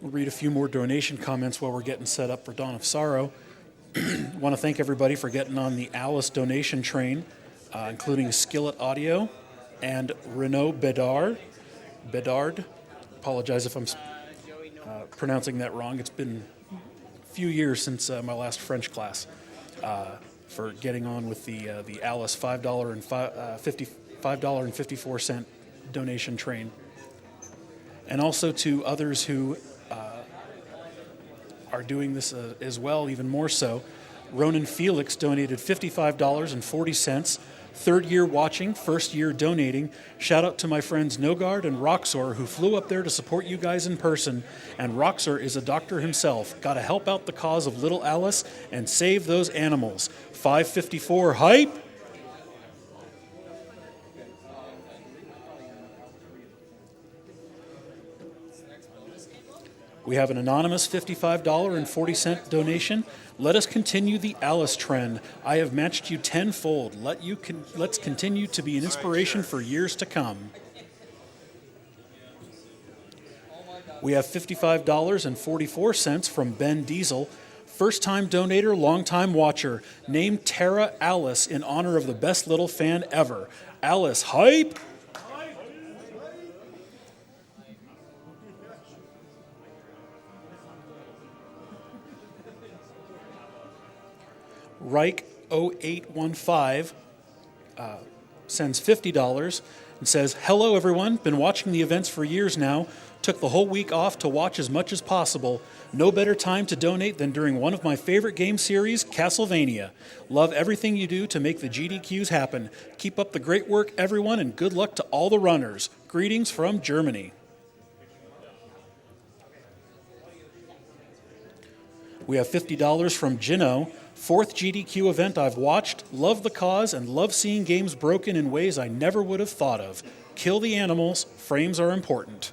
read a few more donation comments while we're getting set up for Dawn of Sorrow. Want to thank everybody for getting on the Alice donation train, including Skillet Audio and Renaud Bedard. Apologize if I'm pronouncing that wrong. It's been a few years since my last French class. For getting on with the Alice $5.54 donation train. And also to others who are doing this as well, even more so. Ronan Felix donated $55.40. Third year watching, first year donating. Shout out to my friends Nogard and Roxor who flew up there to support you guys in person. And Roxor is a doctor himself. Got to help out the cause of little Alice and save those animals. 554 hype! We have an anonymous $55.40 donation. Let us continue the Alice trend. I have matched you tenfold. Let's continue to be an inspiration for years to come. We have $55.44 from Ben Diesel. First-time donator, long-time watcher. Named Tara Alice in honor of the best little fan ever. Alice, hype! Reich 0815 sends $50 and says, hello everyone, been watching the events for years now, took the whole week off to watch as much as possible. No better time to donate than during one of my favorite game series, Castlevania. Love everything you do to make the GDQs happen. Keep up the great work everyone and good luck to all the runners. Greetings from Germany. We have $50 from Gino. Fourth GDQ event I've watched, love the cause, and love seeing games broken in ways I never would have thought of. Kill the animals, frames are important.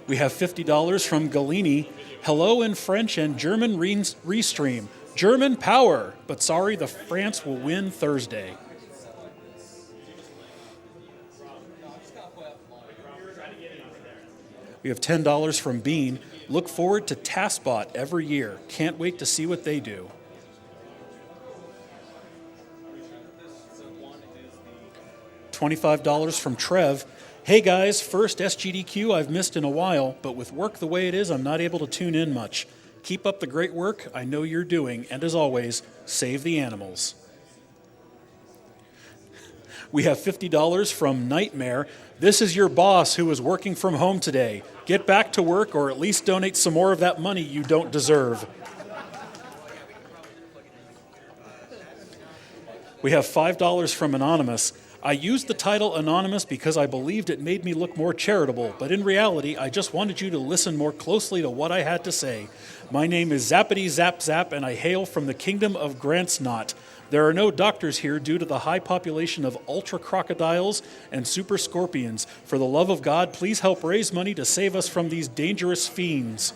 We have $50 from Galini. Hello in French and German restream. German power, but sorry, the France will win Thursday. We have $10 from Bean. Look forward to TaskBot every year. Can't wait to see what they do. $25 from Trev. Hey guys, first SGDQ I've missed in a while, but with work the way it is, I'm not able to tune in much. Keep up the great work I know you're doing, and as always, save the animals. We have $50 from Nightmare. This is your boss who is working from home today. Get back to work or at least donate some more of that money you don't deserve. We have $5 from Anonymous. I used the title Anonymous because I believed it made me look more charitable, but in reality, I just wanted you to listen more closely to what I had to say. My name is Zappity Zap Zap, and I hail from the kingdom of Grantsnot. There are no doctors here due to the high population of ultra crocodiles and super scorpions. For the love of God, please help raise money to save us from these dangerous fiends.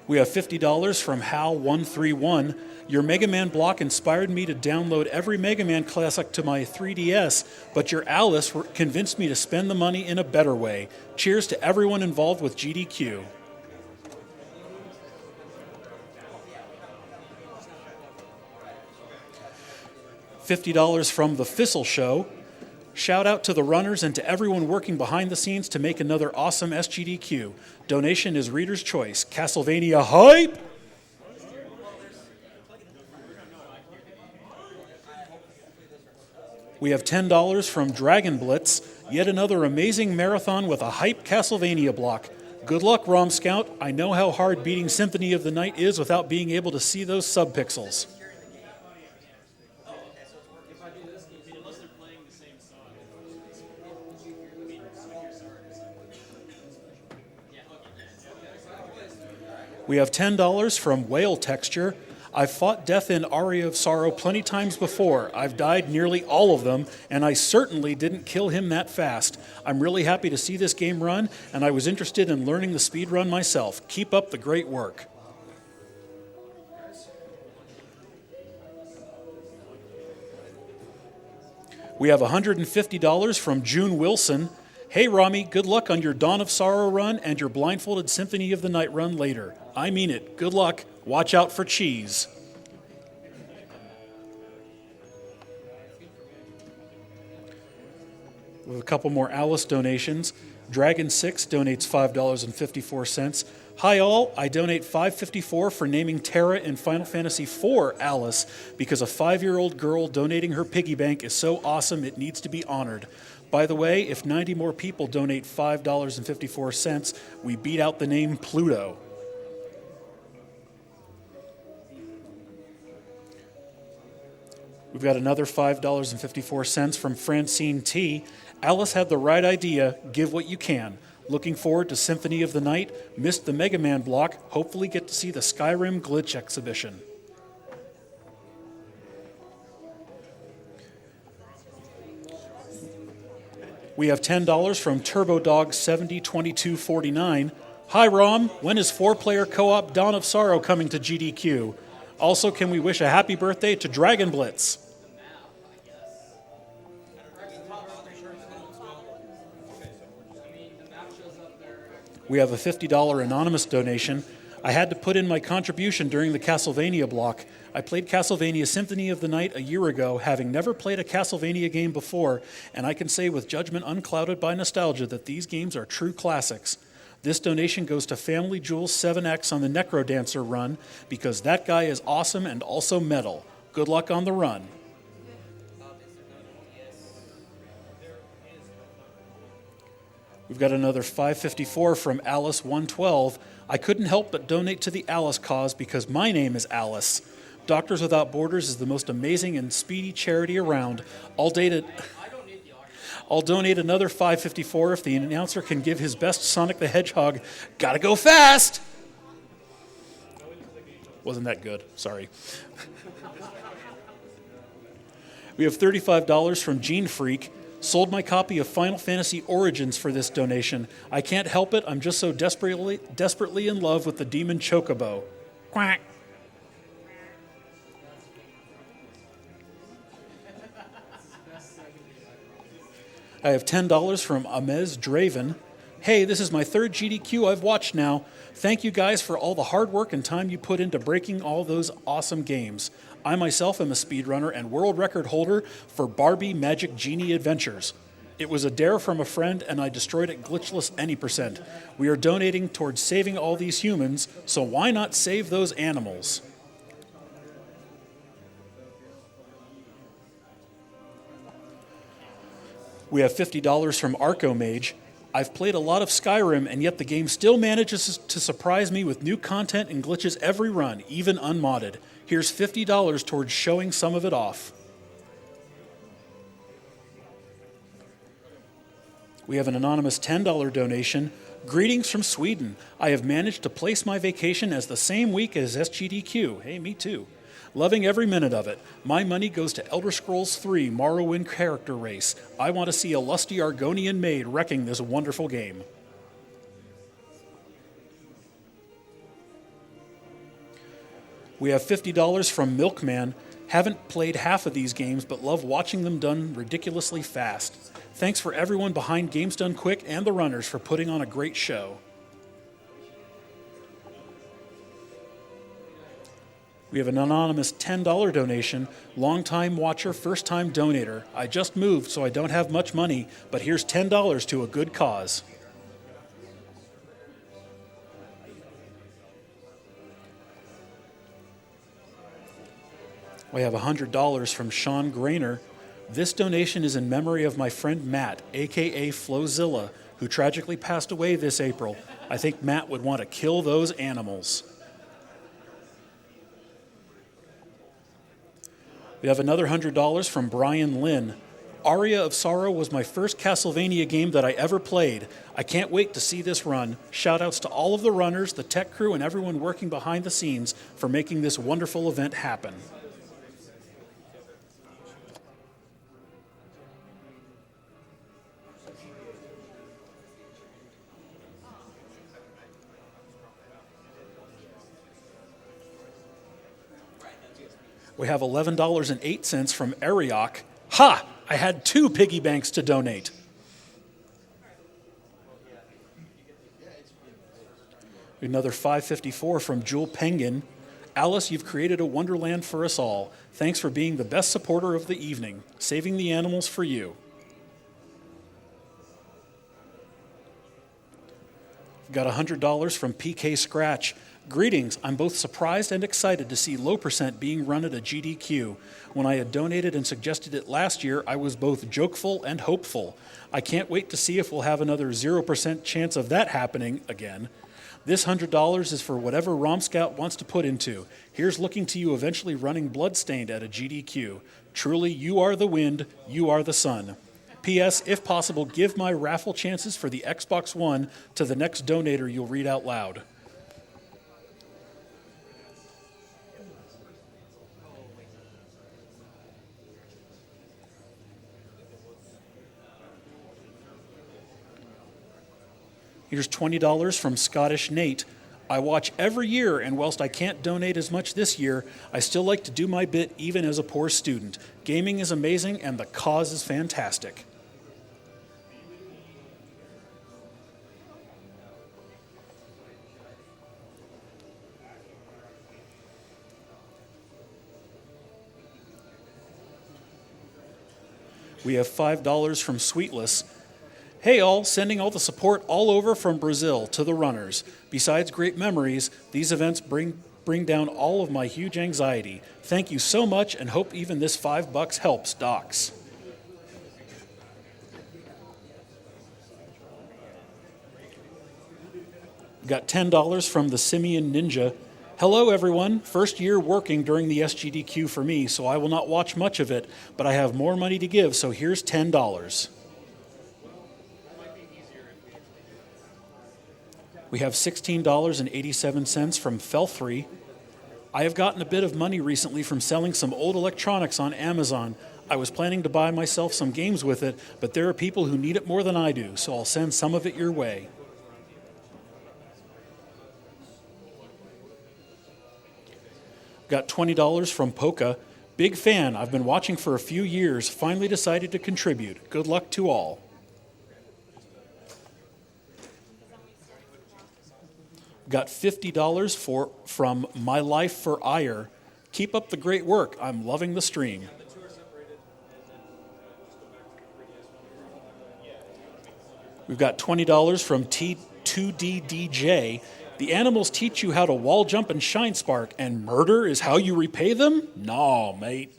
We have $50 from Hal131. Your Mega Man block inspired me to download every Mega Man classic to my 3DS, but your Alice convinced me to spend the money in a better way. Cheers to everyone involved with GDQ. $50 from The Fissel Show. Shout out to the runners and to everyone working behind the scenes to make another awesome SGDQ. Donation is reader's choice. Castlevania hype! We have $10 from Dragon Blitz. Yet another amazing marathon with a hype Castlevania block. Good luck, romscout. I know how hard beating Symphony of the Night is without being able to see those subpixels. We have $10 from Whale Texture. I've fought death in Aria of Sorrow plenty times before. I've died nearly all of them, and I certainly didn't kill him that fast. I'm really happy to see this game run, and I was interested in learning the speedrun myself. Keep up the great work. We have $150 from June Wilson. Hey, Rami, good luck on your Dawn of Sorrow run and your Blindfolded Symphony of the Night run later. I mean it. Good luck. Watch out for cheese. We have a couple more Alice donations. Dragon6 donates $5.54. Hi all, I donate $5.54 for naming Terra in Final Fantasy IV Alice because a 5-year-old girl donating her piggy bank is so awesome it needs to be honored. By the way, if 90 more people donate $5.54, we beat out the name Pluto. We've got another $5.54 from Francine T. Alice had the right idea, give what you can. Looking forward to Symphony of the Night, missed the Mega Man block, hopefully get to see the Skyrim Glitch exhibition. We have $10 from TurboDog702249. Hi Rom, when is 4-player co-op Dawn of Sorrow coming to GDQ? Also, can we wish a happy birthday to Dragon Blitz? We have a $50 anonymous donation. I had to put in my contribution during the Castlevania block. I played Castlevania Symphony of the Night a year ago, having never played a Castlevania game before, and I can say with judgment unclouded by nostalgia that these games are true classics. This donation goes to Family Jewels 7X on the Necrodancer run, because that guy is awesome and also metal. Good luck on the run. We've got another $5.54 from Alice112. I couldn't help but donate to the Alice cause because my name is Alice. Doctors Without Borders is the most amazing and speedy charity around. I'll donate another $5.54 if the announcer can give his best Sonic the Hedgehog, gotta go fast! Wasn't that good, sorry. We have $35 from Gene Freak. Sold my copy of Final Fantasy Origins for this donation. I can't help it, I'm just so desperately in love with the demon Chocobo. Quack. I have $10 from Amez Draven. Hey, this is my third GDQ I've watched now. Thank you guys for all the hard work and time you put into breaking all those awesome games. I myself am a speedrunner and world record holder for Barbie Magic Genie Adventures. It was a dare from a friend and I destroyed it glitchless any percent. We are donating towards saving all these humans, so why not save those animals? We have $50 from Arcomage. I've played a lot of Skyrim, and yet the game still manages to surprise me with new content and glitches every run, even unmodded. Here's $50 towards showing some of it off. We have an anonymous $10 donation. Greetings from Sweden. I have managed to place my vacation as the same week as SGDQ. Hey, me too. Loving every minute of it. My money goes to Elder Scrolls 3 Morrowind Character Race. I want to see a lusty Argonian maid wrecking this wonderful game. We have $50 from Milkman. Haven't played half of these games, but love watching them done ridiculously fast. Thanks for everyone behind Games Done Quick and the runners for putting on a great show. We have an anonymous $10 donation. Long-time watcher, first-time donator. I just moved, so I don't have much money, but here's $10 to a good cause. We have $100 from Sean Grainer. This donation is in memory of my friend Matt, a.k.a. Flowzilla, who tragically passed away this April. I think Matt would want to kill those animals. We have another $100 from Brian Lynn. Aria of Sorrow was my first Castlevania game that I ever played. I can't wait to see this run. Shoutouts to all of the runners, the tech crew, and everyone working behind the scenes for making this wonderful event happen. We have $11.08 from Ariok. Ha! I had 2 piggy banks to donate. Another $5.54 from Jewel Penguin. Alice, you've created a wonderland for us all. Thanks for being the best supporter of the evening. Saving the animals for you. We've got $100 from PK Scratch. Greetings. I'm both surprised and excited to see low percent being run at a GDQ. When I had donated and suggested it last year, I was both jokeful and hopeful. I can't wait to see if we'll have another 0% chance of that happening again. This $100 is for whatever romscout wants to put into. Here's looking to you eventually running Bloodstained at a GDQ. Truly, you are the wind, you are the sun. P.S. If possible, give my raffle chances for the Xbox One to the next donator you'll read out loud. Here's $20 from Scottish Nate. I watch every year, and whilst I can't donate as much this year, I still like to do my bit even as a poor student. Gaming is amazing, and the cause is fantastic. We have $5 from Sweetless. Hey all, sending all the support all over from Brazil to the runners. Besides great memories, these events bring down all of my huge anxiety. Thank you so much and hope even this $5 helps, Docs. Got $10 from the Simian Ninja. Hello everyone, first year working during the SGDQ for me, so I will not watch much of it, but I have more money to give, so here's $10. We have $16.87 from Felfree. I have gotten a bit of money recently from selling some old electronics on Amazon. I was planning to buy myself some games with it, but there are people who need it more than I do, so I'll send some of it your way. Got $20 from Poca. Big fan. I've been watching for a few years. Finally decided to contribute. Good luck to all. Got $50 from My Life for Ire. Keep up the great work. I'm loving the stream. We've got $20 from T2DDJ. The animals teach you how to wall jump and shine spark, and murder is how you repay them? No, mate.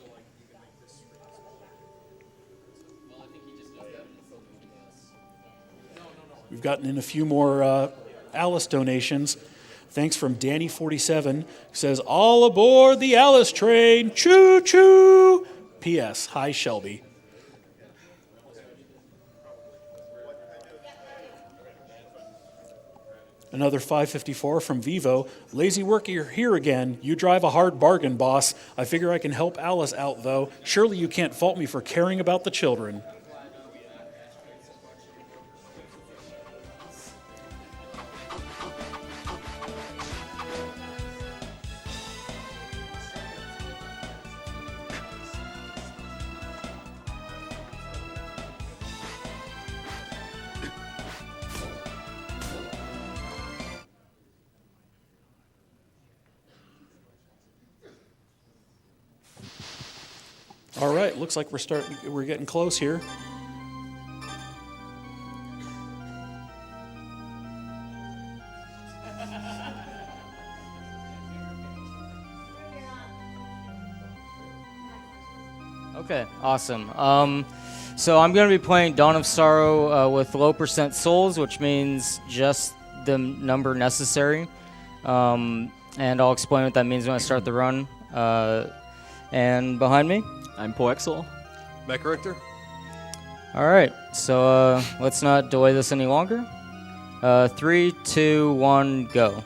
We've gotten in a few more Alice donations. Thanks from Danny47, who says, all aboard the Alice train, choo-choo. P.S. Hi, Shelby. Another $5.54 from Vivo. Lazy worker here again. You drive a hard bargain, boss. I figure I can help Alice out, though. Surely you can't fault me for caring about the children. All right, looks like we're getting close here. Okay, awesome. So I'm going to be playing Dawn of Sorrow with low percent souls, which means just the number necessary. And I'll explain what that means when I start the run. And behind me? I'm Poexel. Mech Richter. All right, so let's not delay this any longer. 3, 2, 1, go.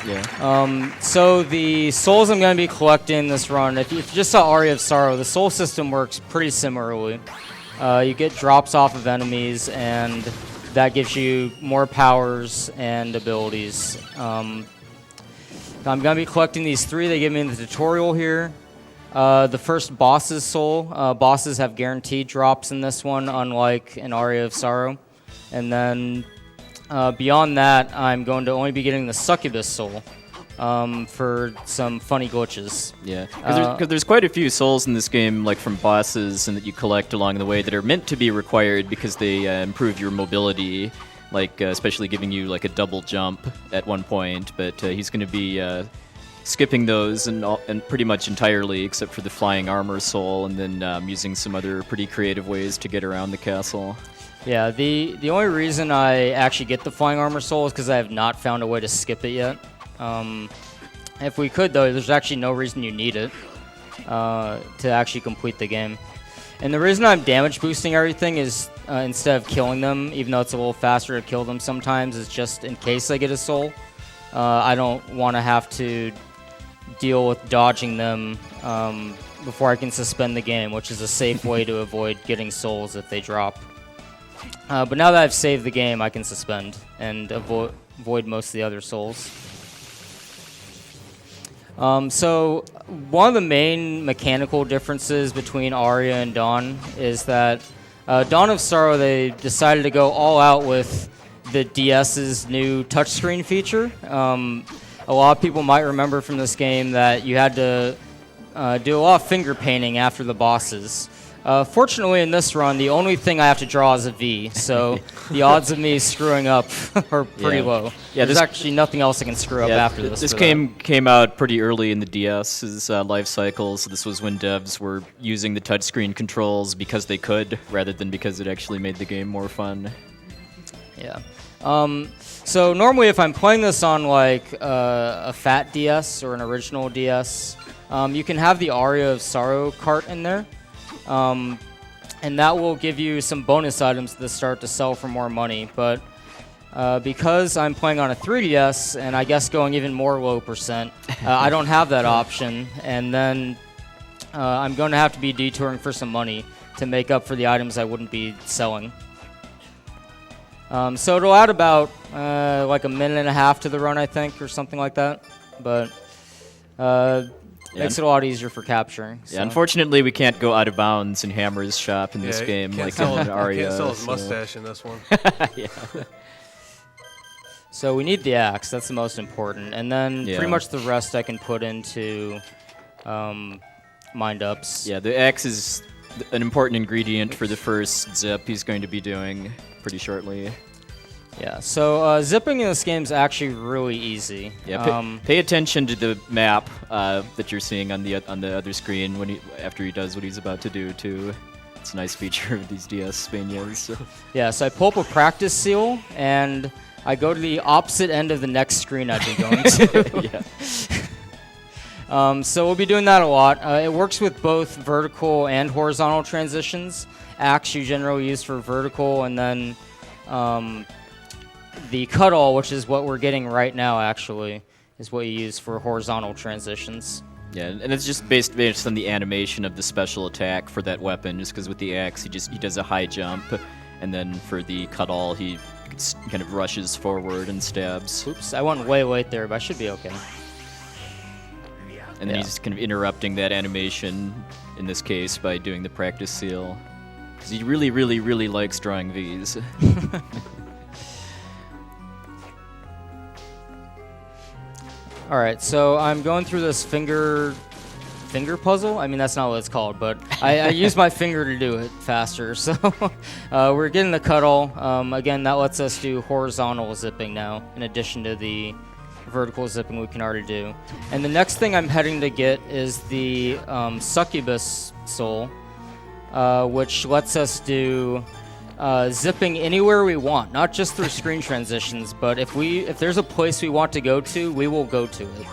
Yeah. So the souls I'm going to be collecting this run, if you just saw Aria of Sorrow, the soul system works pretty similarly. You get drops off of enemies, and that gives you more powers and abilities. I'm going to be collecting these 3 they give me in the tutorial here. The first boss's soul. Bosses have guaranteed drops in this one, unlike an Aria of Sorrow. And then beyond that, I'm going to only be getting the succubus soul for some funny glitches. Yeah, because there's quite a few souls in this game, like from bosses, and that you collect along the way that are meant to be required because they improve your mobility, like especially giving you like a double jump at one point. But he's going to be skipping those and pretty much entirely, except for the flying armor soul, and then using some other pretty creative ways to get around the castle. Yeah, the only reason I actually get the flying armor soul is because I have not found a way to skip it yet. If we could, though, there's actually no reason you need it to actually complete the game. And the reason I'm damage boosting everything is instead of killing them, even though it's a little faster to kill them sometimes, is just in case I get a soul. I don't want to have to deal with dodging them before I can suspend the game, which is a safe way to avoid getting souls if they drop. But now that I've saved the game, I can suspend and avoid most of the other souls. So one of the main mechanical differences between Aria and Dawn is that Dawn of Sorrow, they decided to go all out with the DS's new touchscreen feature. A lot of people might remember from this game that you had to do a lot of finger painting after the bosses. Fortunately, in this run, the only thing I have to draw is a V, so the odds of me screwing up are pretty low. Yeah, there's actually nothing else I can screw up after this. This game came out pretty early in the DS's life cycle, so this was when devs were using the touchscreen controls because they could, rather than because it actually made the game more fun. Yeah. So normally if I'm playing this on like a fat DS or an original DS, you can have the Aria of Sorrow cart in there. And that will give you some bonus items at the start to sell for more money. But because I'm playing on a 3DS and I guess going even more low percent, I don't have that option. And then I'm going to have to be detouring for some money to make up for the items I wouldn't be selling. So it'll add about like a minute and a half to the run, I think, or something like that. But makes it a lot easier for capturing. So. Yeah, unfortunately, we can't go out of bounds in Hammer's shop in this game like in Aria. Can't sell his mustache in this one. Yeah. So we need the axe. That's the most important. And then pretty much the rest I can put into mind-ups. Yeah, the axe is an important ingredient for the first zip he's going to be doing pretty shortly. Yeah, so zipping in this game is actually really easy. Yeah, pay attention to the map that you're seeing on the other screen when after he does what he's about to do too. It's a nice feature of these DS Spanias. Yeah, so I pull up a practice seal and I go to the opposite end of the next screen I'd be going to. Yeah. So we'll be doing that a lot. It works with both vertical and horizontal transitions. Axe you generally use for vertical, and then the cut-all, which is what we're getting right now, actually, is what you use for horizontal transitions. Yeah, and it's just based on the animation of the special attack for that weapon, just because with the axe he does a high jump, and then for the cut-all he kind of rushes forward and stabs. Oops, I went way late there, but I should be okay. And then he's kind of interrupting that animation, in this case, by doing the practice seal. Because he really, really, really likes drawing Vs. Alright, so I'm going through this finger puzzle? I mean, that's not what it's called, but I use my finger to do it faster. So we're getting the cut-all. Again, that lets us do horizontal zipping now, in addition to the vertical zipping we can already do. And the next thing I'm heading to get is the succubus soul, which lets us do zipping anywhere we want, not just through screen transitions, but if there's a place we want to go to, we will go to it.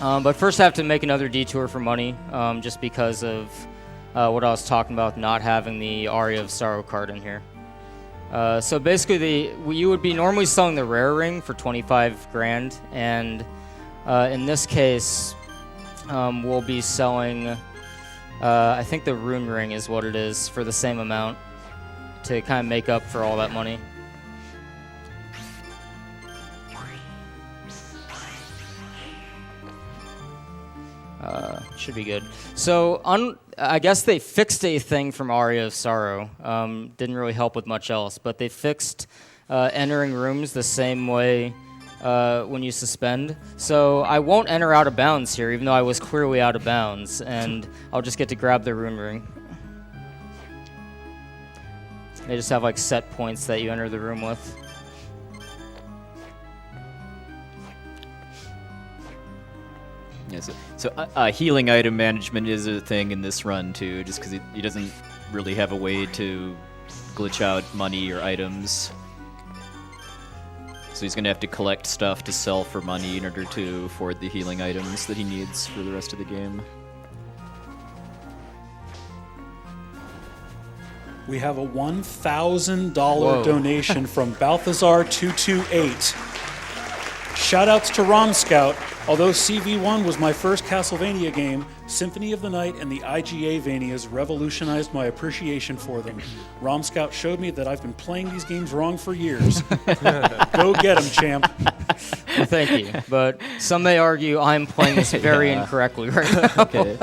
But first I have to make another detour for money, just because of what I was talking about, not having the Aria of Sorrow card in here. So basically, you would be normally selling the rare ring for 25 grand, and in this case, we'll be selling, I think the Rune Ring is what it is, for the same amount, to kind of make up for all that money. Should be good. So I guess they fixed a thing from Aria of Sorrow. Didn't really help with much else, but they fixed entering rooms the same way when you suspend. So I won't enter out of bounds here, even though I was clearly out of bounds, and I'll just get to grab the Rune Ring. They just have like set points that you enter the room with. Yeah, so healing item management is a thing in this run too, just because he doesn't really have a way to glitch out money or items. So he's going to have to collect stuff to sell for money in order to afford the healing items that he needs for the rest of the game. We have a $1,000 donation from Balthazar228. Shoutouts to romscout. Although CV1 was my first Castlevania game, Symphony of the Night and the IGA Vanias revolutionized my appreciation for them. romscout showed me that I've been playing these games wrong for years. Go get 'em, champ. Well, thank you. But some may argue I'm playing this very incorrectly right now. Okay.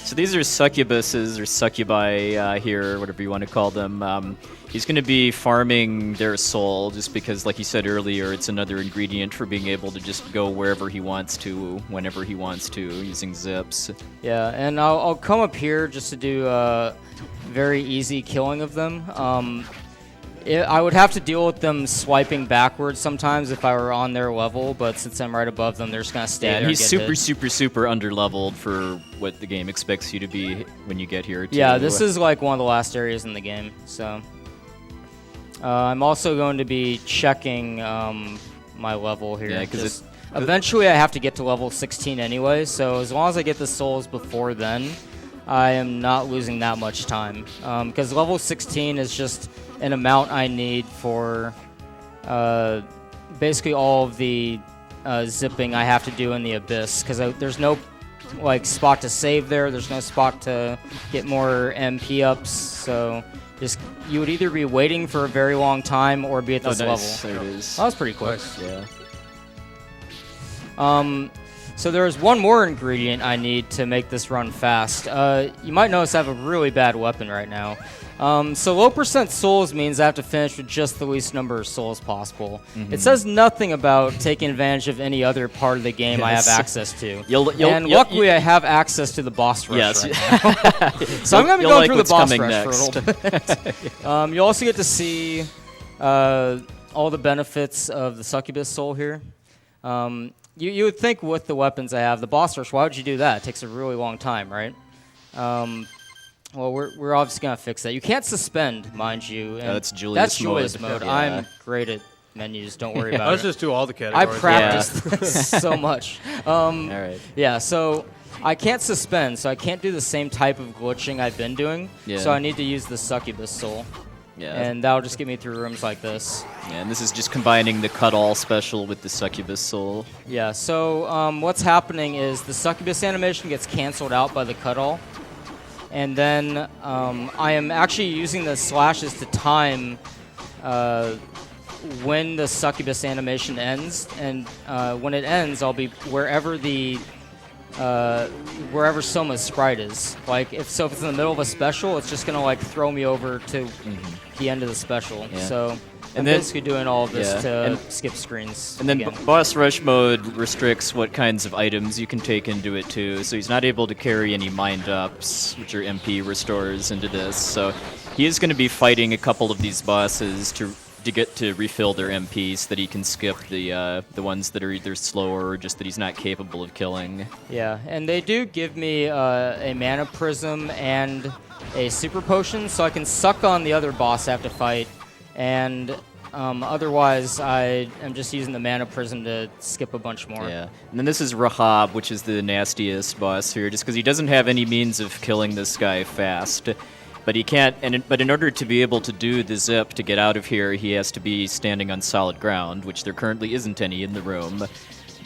So these are succubuses or succubi here, whatever you want to call them. He's going to be farming their soul just because, like you said earlier, it's another ingredient for being able to just go wherever he wants to, whenever he wants to, using zips. Yeah, and I'll come up here just to do very easy killing of them. I would have to deal with them swiping backwards sometimes if I were on their level, but since I'm right above them, they're just going to stay there. And he's and get super underleveled for what the game expects you to be when you get here, too. Yeah, this is like one of the last areas in the game, so... I'm also going to be checking my level here. Yeah, because eventually I have to get to level 16 anyway, so as long as I get the souls before then, I am not losing that much time. Because level 16 is just an amount I need for basically all of the zipping I have to do in the Abyss, because there's no like spot to save there, there's no spot to get more MP ups, so... you would either be waiting for a very long time or be at this level. There it is. That was pretty quick. Yeah. So there's one more ingredient I need to make this run fast. You might notice I have a really bad weapon right now. So low percent souls means I have to finish with just the least number of souls possible. Mm-hmm. It says nothing about taking advantage of any other part of the game I have access to. Luckily I have access to the boss rush right now. So I'm going to be going through the boss rush for a little bit. You'll also get to see all the benefits of the succubus soul here. You would think with the weapons I have, the boss rush, why would you do that? It takes a really long time, right? Well, we're obviously going to fix that. You can't suspend, mind you. And that's Julius mode. Yeah. I'm great at menus. Don't worry about it. Let's just do all the categories. I practiced this so much. All right. Yeah, so I can't suspend, so I can't do the same type of glitching I've been doing. Yeah. So I need to use the succubus soul. Yeah. And that'll just get me through rooms like this. Yeah, and this is just combining the cut-all special with the succubus soul. Yeah, so what's happening is the succubus animation gets canceled out by the cut-all. And then I am actually using the slashes to time when the succubus animation ends. And when it ends, I'll be wherever Soma's sprite is. Like, if it's in the middle of a special, it's just going to like throw me over to the end of the special. Yeah. So I'm basically doing all of this to skip screens. And then boss rush mode restricts what kinds of items you can take into it too. So he's not able to carry any mind ups, which are MP restores, into this. So he is going to be fighting a couple of these bosses to get to refill their MP so that he can skip the ones that are either slower or just that he's not capable of killing. Yeah, and they do give me a mana prism and a super potion, so I can suck on the other boss I have to fight, and otherwise I am just using the mana prism to skip a bunch more. Yeah, and then this is Rahab, which is the nastiest boss here, just because he doesn't have any means of killing this guy fast. But he can't. But in order to be able to do the zip to get out of here, he has to be standing on solid ground, which there currently isn't any in the room.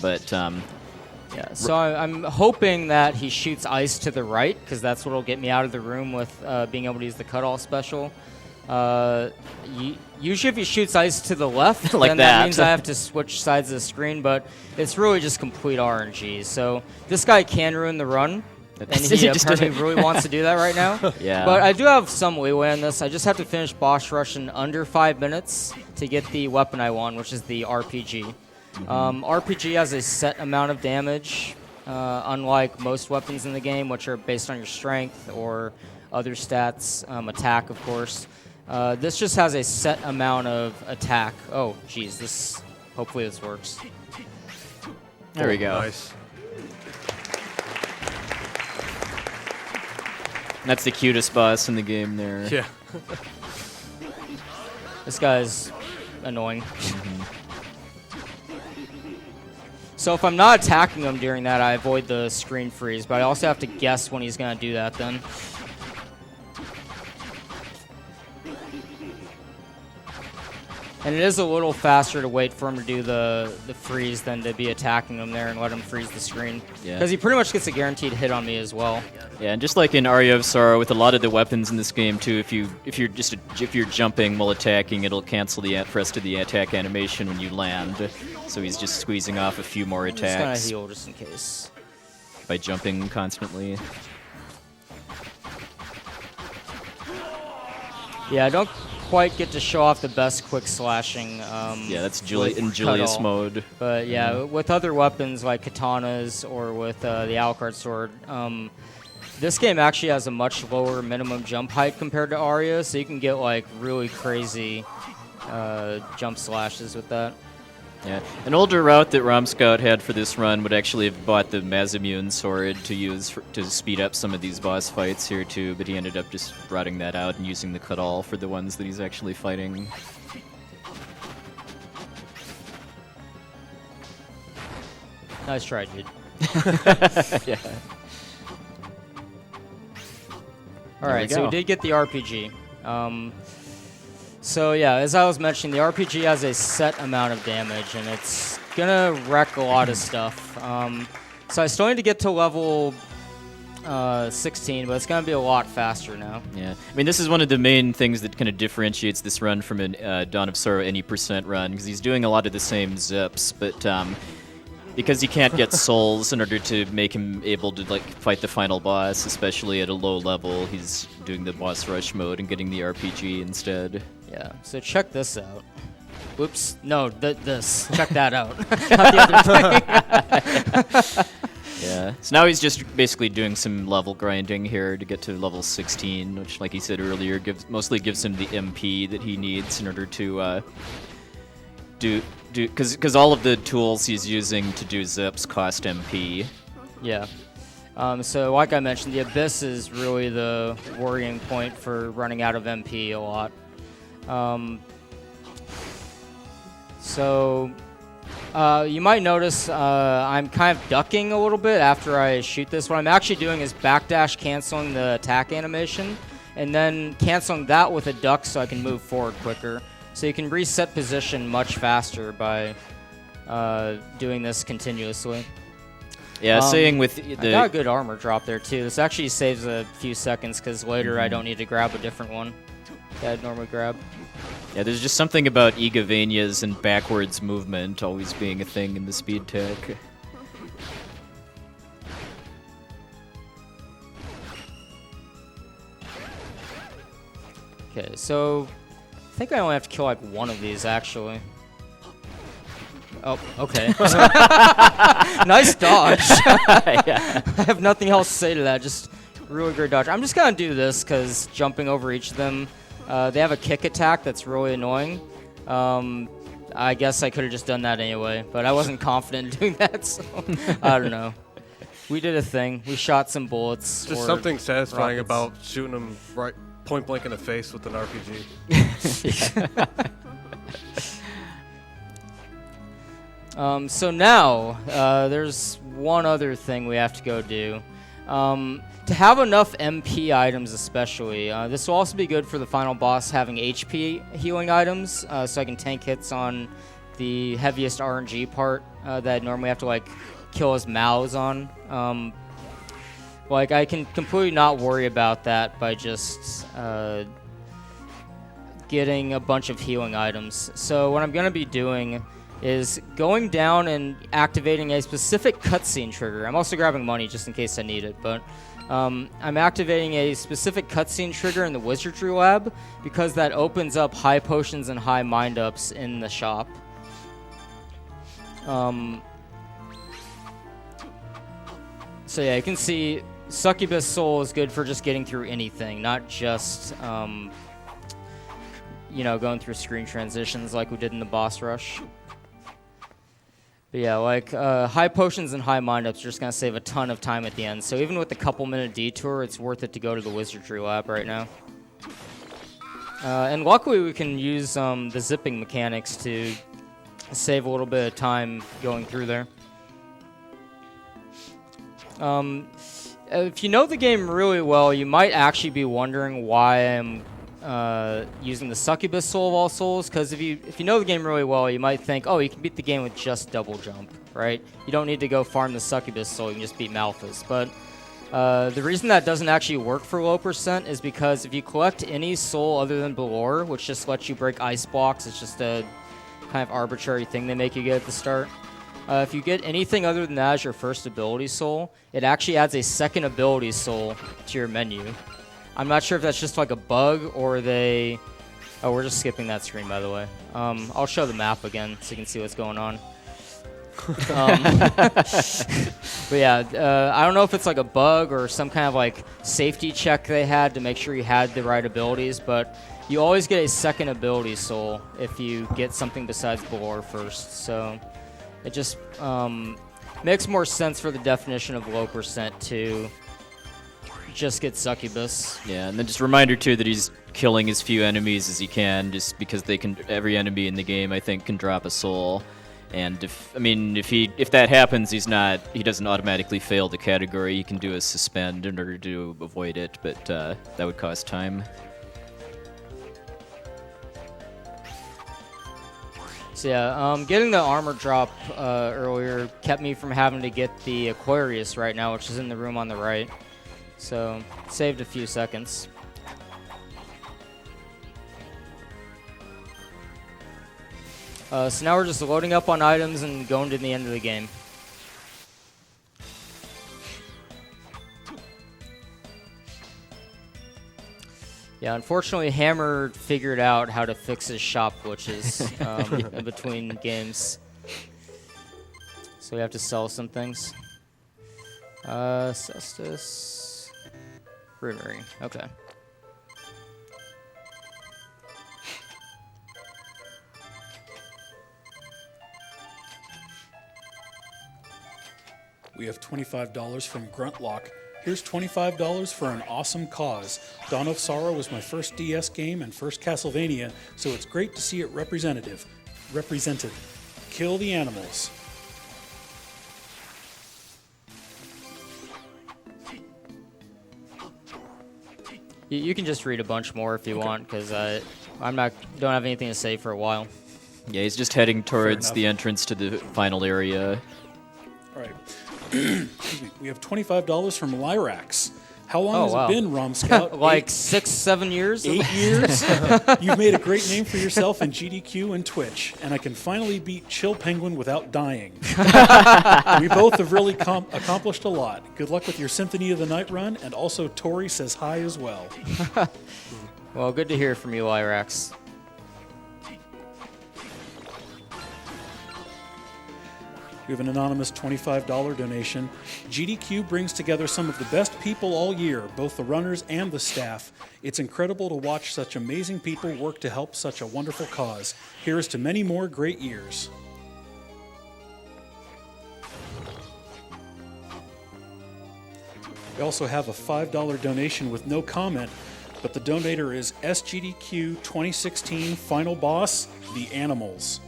But yeah. So I'm hoping that he shoots ice to the right, because that's what'll get me out of the room with being able to use the cut-all special. Usually if he shoots ice to the left, Like then that means I have to switch sides of the screen, but it's really just complete RNG. So this guy can ruin the run, and he apparently really wants to do that right now. Yeah. But I do have some leeway on this. I just have to finish boss rush in under 5 minutes to get the weapon I want, which is the RPG. RPG has a set amount of damage, unlike most weapons in the game, which are based on your strength or other stats, attack, of course. This just has a set amount of attack. Oh, geez, hopefully this works. There we go. Nice. That's the cutest boss in the game there. Yeah. This guy's annoying. So if I'm not attacking him during that, I avoid the screen freeze, but I also have to guess when he's going to do that then. And it is a little faster to wait for him to do the freeze than to be attacking him there and let him freeze the screen. Yeah. Because he pretty much gets a guaranteed hit on me as well. Yeah, and just like in Aria of Sorrow, with a lot of the weapons in this game too, if you're jumping while attacking, it'll cancel the rest of the attack animation when you land. So he's just squeezing off a few more I'm just gonna attacks heal just in case. by jumping constantly. Yeah, I don't quite get to show off the best quick slashing. Yeah, that's with in Julius Cuddle. mode. But yeah, with other weapons like katanas or with the Alucard sword, this game actually has a much lower minimum jump height compared to Aria, so you can get like really crazy jump slashes with that. Yeah, an older route that romscout had for this run would actually have bought the Mazimune sword to use to speed up some of these boss fights here too, but he ended up just routing that out and using the Cuddle for the ones that he's actually fighting. Nice try, dude. Yeah. Alright, we so go. we did get the RPG. So yeah, as I was mentioning, the RPG has a set amount of damage, and it's gonna wreck a lot of stuff. So I still need to get to level 16, but it's gonna be a lot faster now. Yeah, I mean, this is one of the main things that kind of differentiates this run from a Dawn of Sorrow any % run, because he's doing a lot of the same zips, but because he can't get souls in order to make him able to like fight the final boss, especially at a low level, he's doing the boss rush mode and getting the RPG instead. Yeah, so check this out. Whoops, no, this. Check that out. Not the other thing. Yeah, so now he's just basically doing some level grinding here to get to level 16, which, like he said earlier, mostly gives him the MP that he needs in order to because all of the tools he's using to do zips cost MP. Yeah. So like I mentioned, the Abyss is really the worrying point for running out of MP a lot. You might notice I'm kind of ducking a little bit after I shoot this. What I'm actually doing is backdash canceling the attack animation and then canceling that with a duck so I can move forward quicker. So you can reset position much faster by doing this continuously. Yeah, saying with I got a good armor drop there too. This actually saves a few seconds because later I don't need to grab a different one that I'd normally grab. Yeah, there's just something about Igavanias and backwards movement always being a thing in the speed tech. Okay, so I think I only have to kill like one of these actually. Oh, okay. Nice dodge. Yeah. I have nothing else to say to that. Just really great dodge. I'm just gonna do this because jumping over each of them, they have a kick attack that's really annoying. I guess I could have just done that anyway, but I wasn't confident in doing that, so I don't know. We did a thing. We shot some bullets. Just or something satisfying rockets. about shooting them right point blank in the face with an RPG. So now, there's one other thing we have to go do. To have enough MP items especially, this will also be good for the final boss having HP healing items, so I can tank hits on the heaviest RNG part that I'd normally have to like kill his mouths on. Like I can completely not worry about that by just getting a bunch of healing items. So what I'm going to be doing is going down and activating a specific cutscene trigger. I'm also grabbing money just in case I need it, but I'm activating a specific cutscene trigger in the Wizardry Lab because that opens up high potions and high mind-ups in the shop. So yeah, you can see Succubus Soul is good for just getting through anything, not just, you know, going through screen transitions like we did in the boss rush. But yeah, like, high potions and high mind-ups are just going to save a ton of time at the end. So even with a couple-minute detour, it's worth it to go to the Wizardry Lab right now. And luckily, we can use the zipping mechanics to save a little bit of time going through there. If you know the game really well, you might actually be wondering why I'm using the Succubus Soul of all souls, because if you know the game really well, you might think, oh, you can beat the game with just double jump, right? You don't need to go farm the Succubus Soul, you can just beat Malthus. But the reason that doesn't actually work for low percent is because if you collect any soul other than Belor, which just lets you break ice blocks, it's just a kind of arbitrary thing they make you get at the start. If you get anything other than that as your first ability soul, it actually adds a second ability soul to your menu. I'm not sure if that's just like a bug or they... Oh, we're just skipping that screen, by the way. I'll show the map again so you can see what's going on. But yeah, I don't know if it's like a bug or some kind of like safety check they had to make sure you had the right abilities, but you always get a second ability soul if you get something besides Belor first. So it just makes more sense for the definition of low percent to just get Succubus. Yeah, and then just a reminder too that he's killing as few enemies as he can, just because they can. Every enemy in the game, I think, can drop a soul. And if that happens, he doesn't automatically fail the category. He can do a suspend in order to avoid it, but that would cost time. So yeah, getting the armor drop earlier kept me from having to get the Aquarius right now, which is in the room on the right. So saved a few seconds. So now we're just loading up on items and going to the end of the game. Yeah, unfortunately, Hammer figured out how to fix his shop glitches in between games. So we have to sell some things. Cestus. Rune Ring. Okay. We have $25 from Gruntlock. Here's $25 for an awesome cause. Dawn of Sorrow was my first DS game and first Castlevania, so it's great to see it represented. Kill the animals. You can just read a bunch more if you want, because don't have anything to say for a while. Yeah, he's just heading towards the entrance to the final area. All right. Excuse me. We have $25 from Lyrax. How long has it been, romscout? Like 6-7 years? 8 years? You've made a great name for yourself in GDQ and Twitch, and I can finally beat Chill Penguin without dying. We both have really accomplished a lot. Good luck with your Symphony of the Night run, and also Tori says hi as well. Well, good to hear from you, Lyrax. We have an anonymous $25 donation. GDQ brings together some of the best people all year, both the runners and the staff. It's incredible to watch such amazing people work to help such a wonderful cause. Here's to many more great years. We also have a $5 donation with no comment, but the donator is SGDQ2016 Final Boss, The Animals.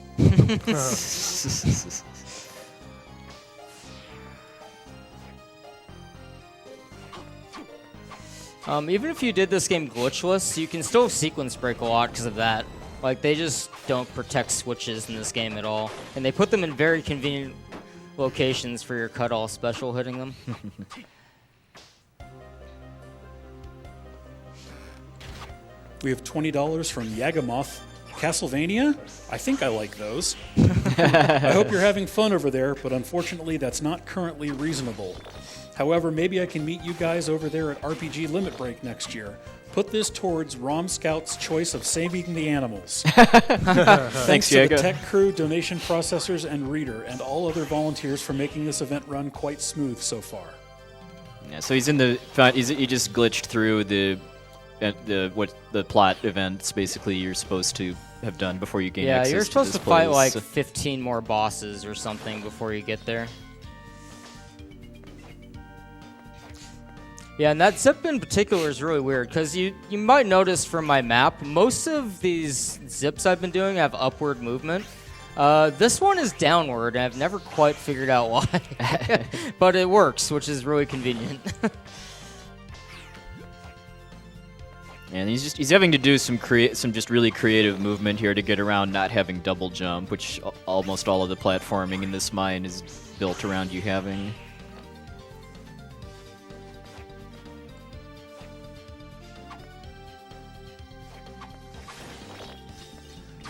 Even if you did this game glitchless, you can still sequence break a lot because of that. Like, they just don't protect switches in this game at all. And they put them in very convenient locations for your cut-all special hitting them. We have $20 from Yagamoth. Castlevania? I think I like those. I hope you're having fun over there, but unfortunately that's not currently reasonable. However, maybe I can meet you guys over there at RPG Limit Break next year. Put this towards romscout's choice of saving the animals. Thanks to the tech crew, donation processors, and reader, and all other volunteers for making this event run quite smooth so far. Yeah, so he's in the he just glitched through the plot events basically you're supposed to have done before you gain access to this place. Yeah, you're supposed to fight like 15 more bosses or something before you get there. Yeah, and that zip in particular is really weird, because you might notice from my map, most of these zips I've been doing have upward movement. This one is downward, and I've never quite figured out why. But it works, which is really convenient. And he's having to do some just really creative movement here to get around not having double jump, which almost all of the platforming in this mine is built around you having.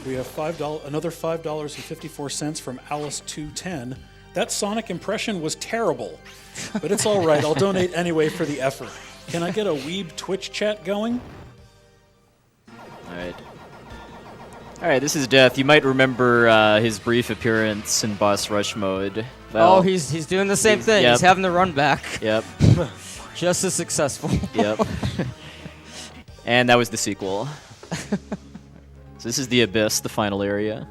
We have another $5.54 from Alice210. That Sonic impression was terrible, but it's all right. I'll donate anyway for the effort. Can I get a Weeb Twitch chat going? All right, this is Death. You might remember his brief appearance in Boss Rush mode. Well, he's doing the same thing. Yep. He's having the run back. Yep. Just as successful. Yep. And that was the sequel. So this is the Abyss, the final area.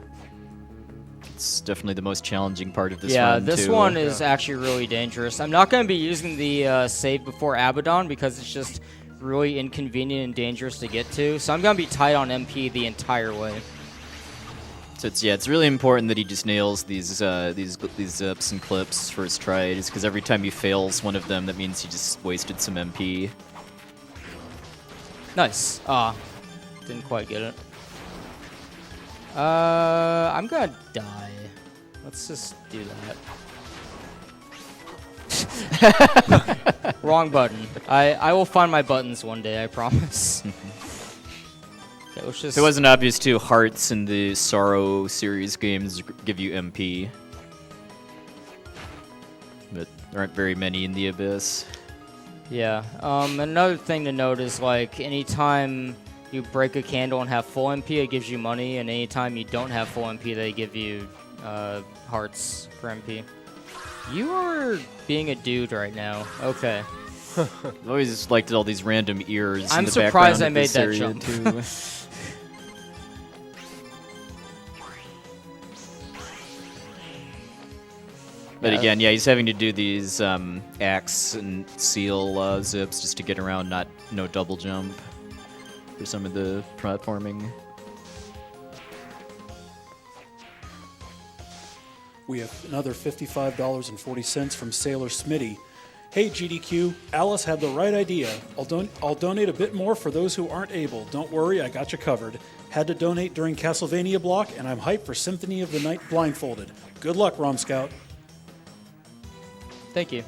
It's definitely the most challenging part of this run, Yeah, this one is actually really dangerous. I'm not going to be using the save before Abaddon because it's just really inconvenient and dangerous to get to. So I'm going to be tight on MP the entire way. So it's really important that he just nails these zips and clips first try, just because every time he fails one of them, that means he just wasted some MP. Nice. Didn't quite get it. I'm gonna die. Let's just do that. Wrong button. I will find my buttons one day, I promise. Okay, let's just... It wasn't obvious too, hearts in the Sorrow series games give you MP. But there aren't very many in the Abyss. Yeah. Another thing to note is, like, anytime you break a candle and have full MP, it gives you money, and anytime you don't have full MP, they give you hearts for MP. You are being a dude right now. Okay. I've always liked all these random ears. I'm in the surprised background I of made this that area jump. Too. But again, yeah, he's having to do these axe and seal zips just to get around no double jump for some of the platforming. We have another $55.40 from Sailor Smitty. Hey GDQ, Alice had the right idea. I'll donate a bit more for those who aren't able. Don't worry, I got you covered. Had to donate during Castlevania block, and I'm hyped for Symphony of the Night blindfolded. Good luck, RomScout. Thank you.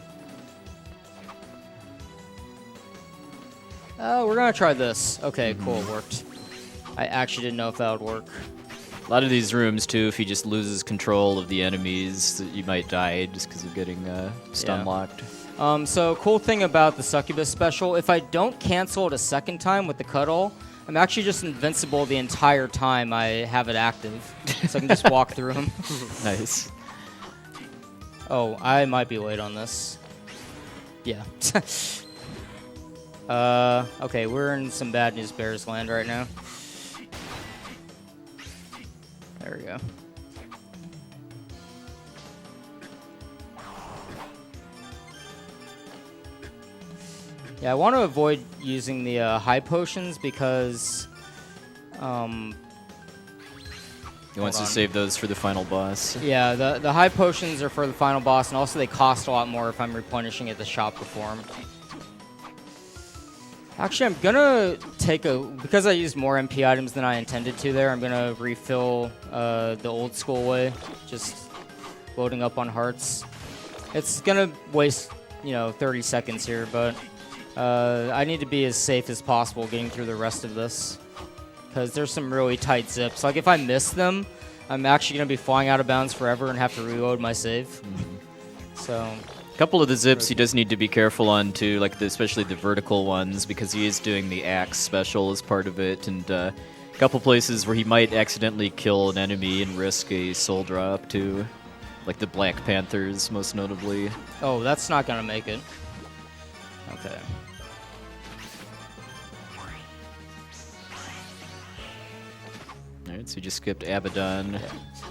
We're gonna try this. Okay, cool, it worked. I actually didn't know if that would work. A lot of these rooms, too, if he just loses control of the enemies, you might die just because of getting stun locked. So, cool thing about the Succubus special, if I don't cancel it a second time with the cuddle, I'm actually just invincible the entire time I have it active. So I can just walk through them. Nice. Oh, I might be late on this. Yeah. Okay, we're in some Bad News Bears land right now. There we go. Yeah, I want to avoid using the high potions because... He wants to save those for the final boss. Yeah, the high potions are for the final boss, and also they cost a lot more if I'm replenishing at the shop before him. Actually, I'm gonna because I used more MP items than I intended to there, I'm gonna refill the old school way, just loading up on hearts. It's gonna waste, 30 seconds here, but I need to be as safe as possible getting through the rest of this. because there's some really tight zips. Like if I miss them, I'm actually going to be flying out of bounds forever and have to reload my save. So A couple of the zips he does need to be careful on too, like especially the vertical ones, because he is doing the axe special as part of it, and a couple places where he might accidentally kill an enemy and risk a soul drop too, like the Black Panthers most notably. oh, that's not going to make it. Okay. Alright, so you just skipped Abaddon.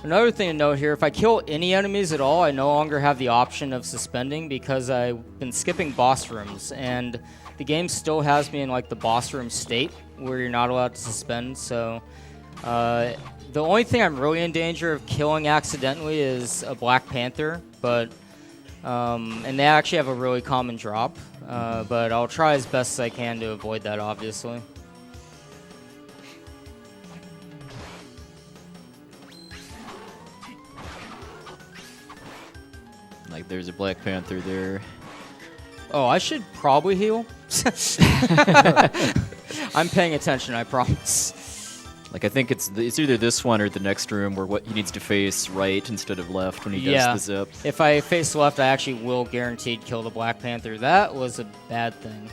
Another thing to note here, if I kill any enemies at all, I no longer have the option of suspending because I've been skipping boss rooms, and the game still has me in like the boss room state where you're not allowed to suspend. So the only thing I'm really in danger of killing accidentally is a Black Panther, but and they actually have a really common drop, but I'll try as best as I can to avoid that, obviously. Like there's a Black Panther there. Oh, I should probably heal. I'm paying attention, I promise. Like I think it's either this one or the next room where what he needs to face right instead of left when he does the zip. If I face left, I actually will guaranteed kill the Black Panther. That was a bad thing.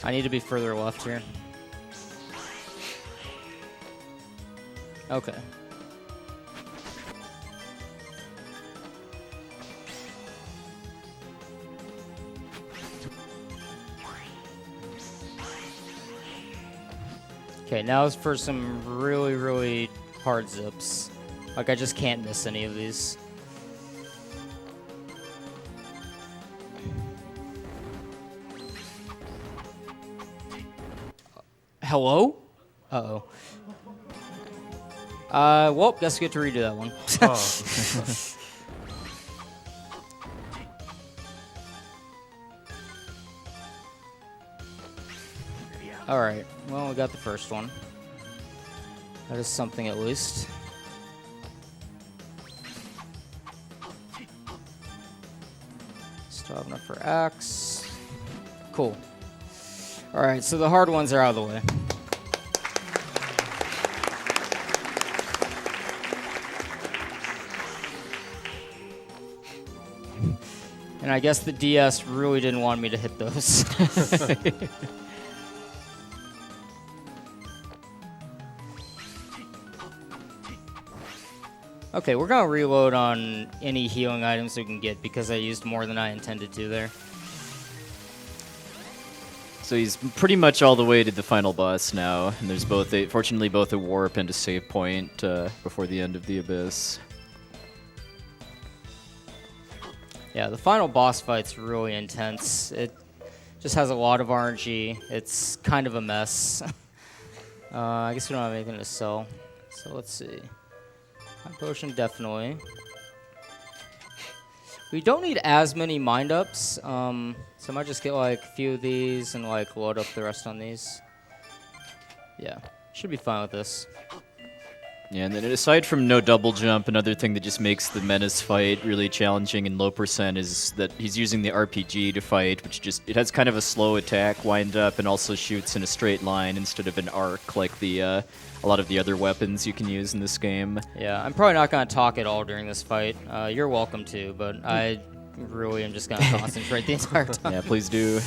I need to be further left here. Okay. Okay, now is for some really, really hard zips. Like, I just can't miss any of these. Hello? Uh-oh. Well, guess we get to redo that one. Alright, well, we got the first one. That is something at least. Still have enough for axe. Cool. Alright, so the hard ones are out of the way. And I guess the DS really didn't want me to hit those. Okay, we're going to reload on any healing items we can get because I used more than I intended to there. So he's pretty much all the way to the final boss now, and there's fortunately both a warp and a save point before the end of the abyss. Yeah, the final boss fight's really intense. It just has a lot of RNG. It's kind of a mess. I guess we don't have anything to sell. So let's see. High potion, definitely. We don't need as many mind-ups, so I might just get like a few of these and like load up the rest on these. Yeah, should be fine with this. Yeah, and then aside from no double jump, another thing that just makes the Menace fight really challenging in low percent is that he's using the RPG to fight, which it has kind of a slow attack, wind up, and also shoots in a straight line instead of an arc like a lot of the other weapons you can use in this game. Yeah, I'm probably not going to talk at all during this fight. You're welcome to, but I really am just going to concentrate the entire time. Yeah, please do.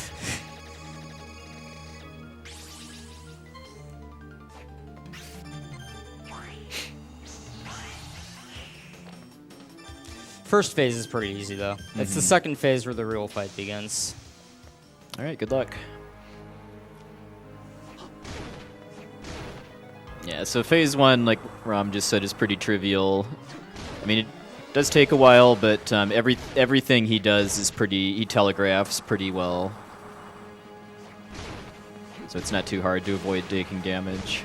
First phase is pretty easy, though. It's the second phase where the real fight begins. All right, good luck. Yeah, so phase one, like Rom just said, is pretty trivial. I mean, it does take a while, but everything he does is he telegraphs pretty well. So it's not too hard to avoid taking damage.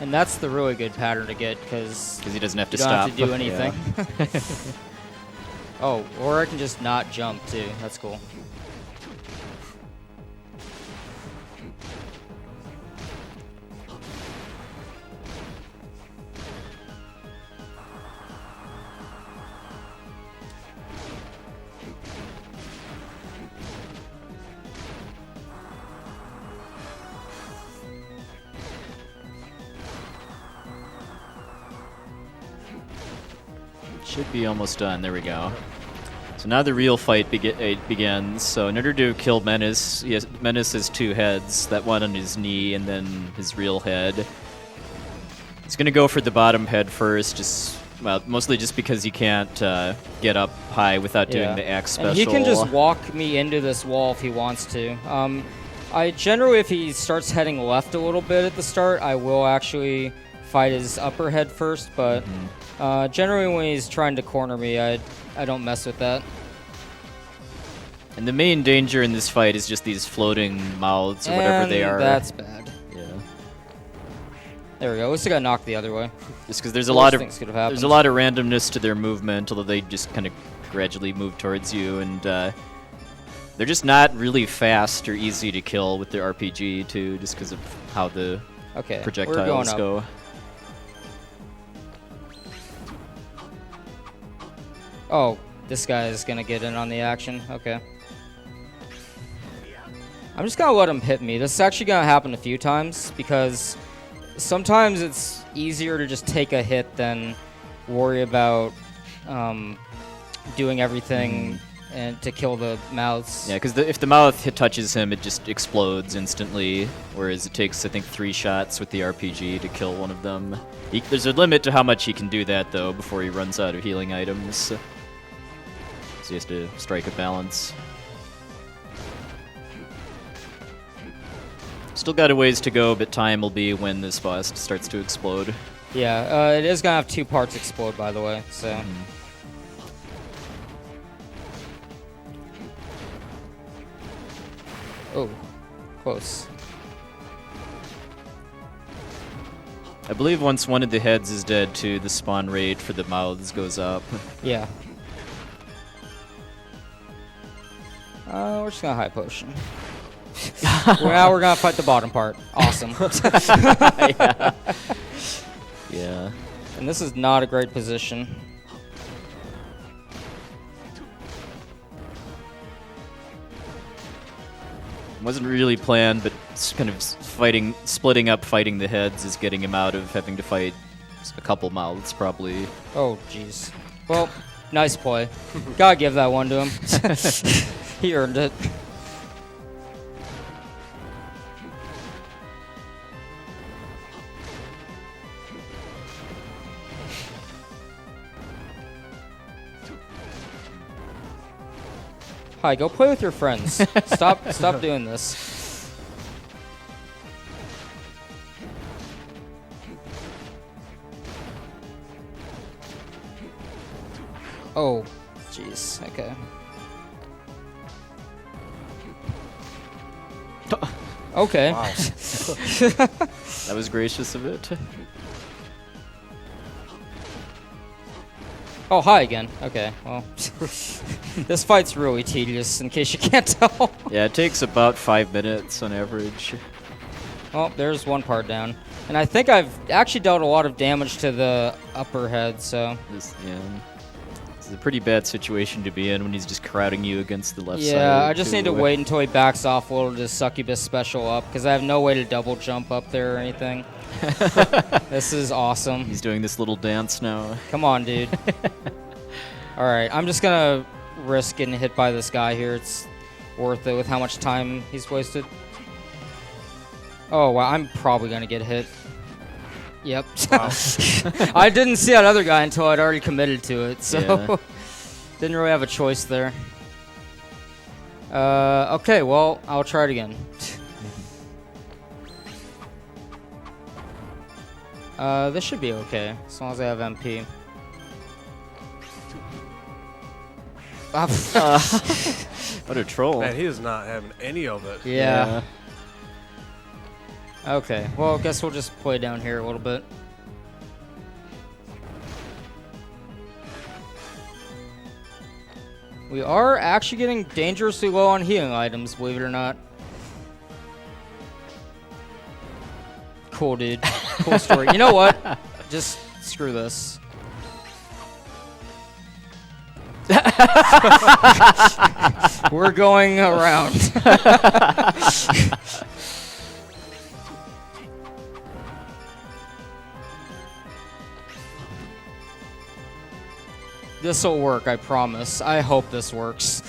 And that's the really good pattern to get, because he doesn't have to you don't stop. have to do anything. Yeah. Oh, or I can just not jump, too. That's cool. Should be almost done. There we go. So now the real fight begins. So in order to kill Menace, Menace has 2 heads. That one on his knee and then his real head. He's going to go for the bottom head first, mostly just because he can't get up high without doing the axe special. And he can just walk me into this wall if he wants to. I generally, if he starts heading left a little bit at the start, I will actually fight his upper head first, but generally when he's trying to corner me, I don't mess with that. And the main danger in this fight is just these floating mouths or whatever they are. That's bad. Yeah. There we go. At least I got knocked the other way. Just because there's a lot of randomness to their movement, although they just kind of gradually move towards you, and they're just not really fast or easy to kill with their RPG too, just because of how the projectiles go. Oh, this guy is gonna get in on the action. Okay. I'm just gonna let him hit me. This is actually gonna happen a few times because sometimes it's easier to just take a hit than worry about doing everything and to kill the mouths. Yeah, because if the mouth touches him, it just explodes instantly, whereas it takes, I think, 3 shots with the RPG to kill one of them. There's a limit to how much he can do that, though, before he runs out of healing items. So he has to strike a balance. Still got a ways to go, but time will be when this boss starts to explode. Yeah, it is gonna have 2 parts explode, by the way, so... Oh, close. I believe once one of the heads is dead, too, the spawn rate for the mouths goes up. Yeah. We're just gonna high potion. Now we're gonna fight the bottom part. Awesome. Yeah. Yeah. And this is not a great position. Wasn't really planned, but it's kind of splitting up fighting the heads is getting him out of having to fight a couple mouths, probably. Oh, jeez. Well, nice play. Gotta give that one to him. He earned it. Hi, go play with your friends. Stop doing this. Oh, jeez. Okay. Okay. Wow. That was gracious of it. Oh, hi again. Okay, well. This fight's really tedious, in case you can't tell. Yeah, it takes about 5 minutes on average. Well, there's one part down. And I think I've actually dealt a lot of damage to the upper head, so... This is a pretty bad situation to be in when he's just crowding you against the left side. Yeah, I just need to wait until he backs off a little to succubus special up, because I have no way to double jump up there or anything. This is awesome. He's doing this little dance now. Come on, dude. Alright, I'm just gonna risk getting hit by this guy here. It's worth it with how much time he's wasted. Oh, wow, I'm probably gonna get hit. Yep. Wow. I didn't see that other guy until I'd already committed to it, so didn't really have a choice there. Okay, well, I'll try it again. This should be okay, as long as I have MP. What a troll. Man, he is not having any of it. Yeah. Okay, well, I guess we'll just play down here a little bit. We are actually getting dangerously low on healing items, believe it or not. Cool, dude. Cool story. You know what? Just screw this. We're going around. This'll work, I promise. I hope this works.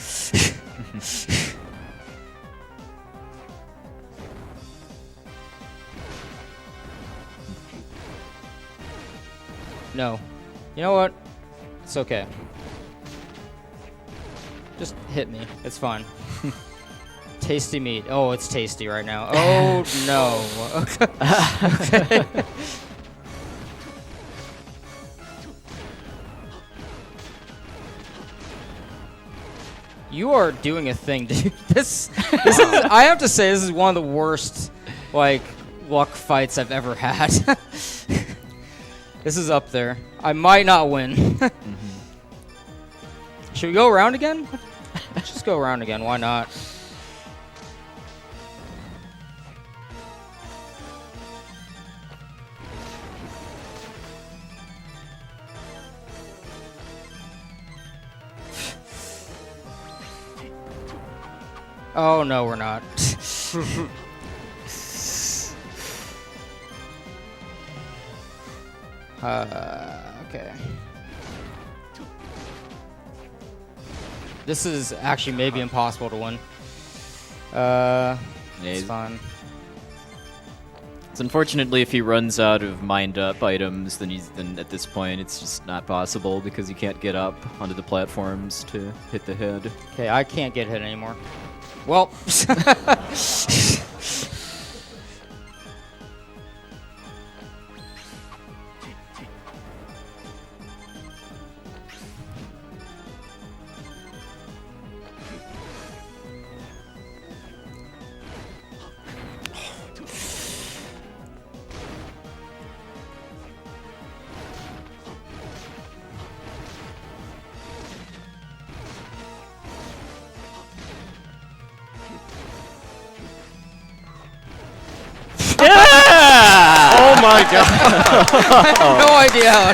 No. You know what? It's okay. Just hit me. It's fine. Tasty meat. Oh, it's tasty right now. Oh, no. Okay. You are doing a thing, dude. This is, I have to say, this is one of the worst, like, luck fights I've ever had. This is up there. I might not win. Should we go around again? Let's just go around again. Why not? Oh, no, we're not. Okay. This is actually maybe impossible to win. It's fine. It's unfortunately if he runs out of mind up items, then at this point it's just not possible because you can't get up onto the platforms to hit the head. Okay, I can't get hit anymore. Well. Oh my god! I have no idea how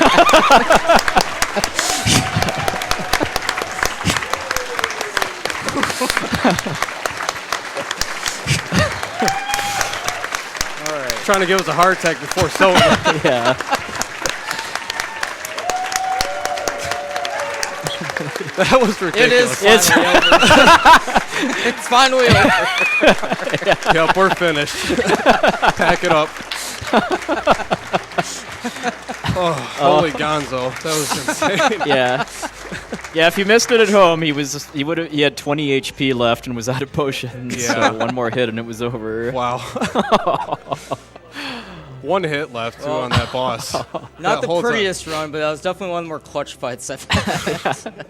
All right. Trying to give us a heart attack before sober. Yeah. That was ridiculous. It is finally over. It's finally over. Yep, we're finished. Pack it up. Oh, holy gonzo. That was insane. Yeah. Yeah, if you missed it at home, he had 20 HP left and was out of potions. Yeah. So one more hit and it was over. Wow. One hit left too on that boss. Not That the whole time. prettiest run, but that was definitely one of the more clutch fights I've had.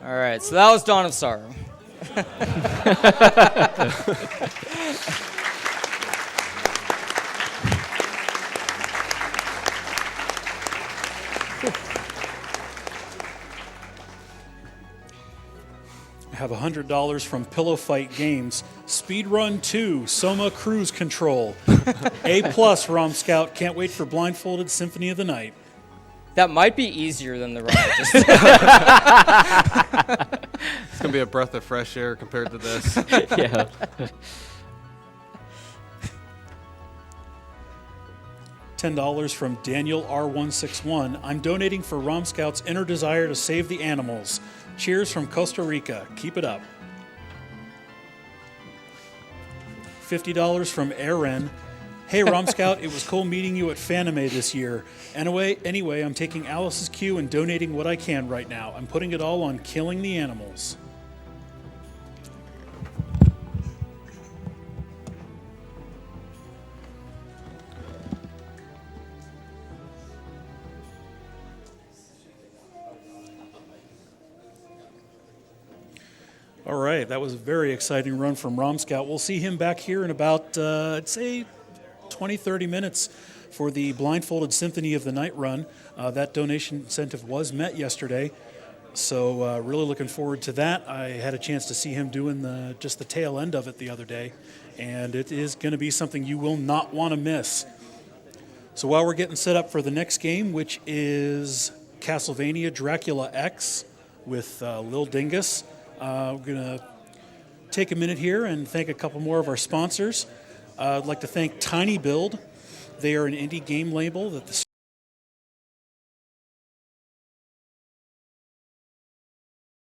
All right, so that was Dawn of Sorrow. I have $100 from Pillow Fight Games. Speedrun 2, Soma Cruise Control. A+, romscout. Can't wait for Blindfolded Symphony of the Night. That might be easier than the run. It's going to be a breath of fresh air compared to this. Yeah. $10 from Daniel R161. I'm donating for Romscout's inner desire to save the animals. Cheers from Costa Rica. Keep it up. $50 from Aaron. Hey, Romscout, it was cool meeting you at Fanime this year. Anyway, I'm taking Alice's cue and donating what I can right now. I'm putting it all on killing the animals. All right, that was a very exciting run from Romscout. We'll see him back here in about, I'd say, 20, 30 minutes for the Blindfolded Symphony of the Night run. That donation incentive was met yesterday, so really looking forward to that. I had a chance to see him doing just the tail end of it the other day, and it is going to be something you will not want to miss. So while we're getting set up for the next game, which is Castlevania Dracula X with Lil Dingus, we're going to take a minute here and thank a couple more of our sponsors. I'd like to thank Tiny Build. They are an indie game label that the